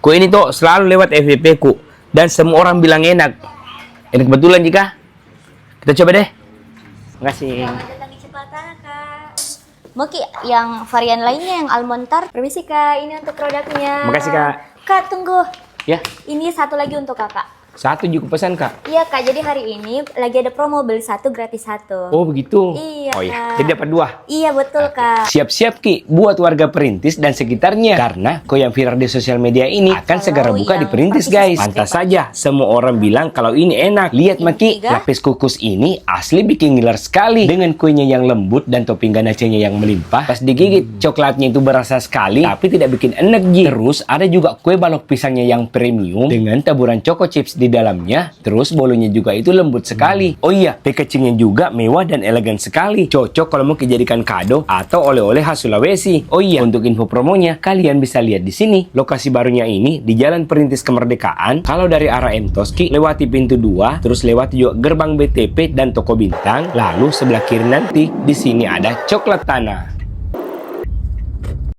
Kue ini tuh selalu lewat FYP ku dan semua orang bilang enak. Enak betulan Jika. Kita coba deh. Makasih. Selamat datang di Cepatana, Kak. Mau Ki, yang varian lainnya yang almond tart. Permisi Kak, ini untuk produknya. Makasih, Kak. Kak, tunggu. Ya, Ini satu lagi untuk Kakak. satu juga pesan Kak. Iya Kak, jadi hari ini lagi ada promo beli satu gratis satu. Oh begitu. Iya, Oh iya. Kak. Jadi dapat dua. Iya betul Kak. Siap-siap Ki buat warga Perintis dan sekitarnya. Karena kue yang viral di sosial media ini akan Kalau segera buka di yang Perintis partisipasi guys. Pantas saja semua orang bilang kalau ini enak. Lihat Yang Maki, ketiga. lapis kukus ini asli bikin ngiler sekali. Dengan kuenya yang lembut dan topping ganacenya yang melimpah. Pas digigit coklatnya itu berasa sekali tapi tidak bikin enek Ji. Terus ada juga kue balok pisangnya yang premium dengan taburan choco chips di dalamnya. Terus bolunya juga itu lembut sekali. Oh iya, packagingnya juga mewah dan elegan sekali. Cocok kalau mau dijadikan kado atau oleh-oleh khas Sulawesi. Oh iya, untuk info promonya kalian bisa lihat di sini. Lokasi barunya ini di Jalan Perintis Kemerdekaan. Kalau dari arah Entoski lewati pintu 2, terus lewati juga gerbang BTP dan Toko Bintang. Lalu sebelah kiri nanti di sini ada Coklat Tanah.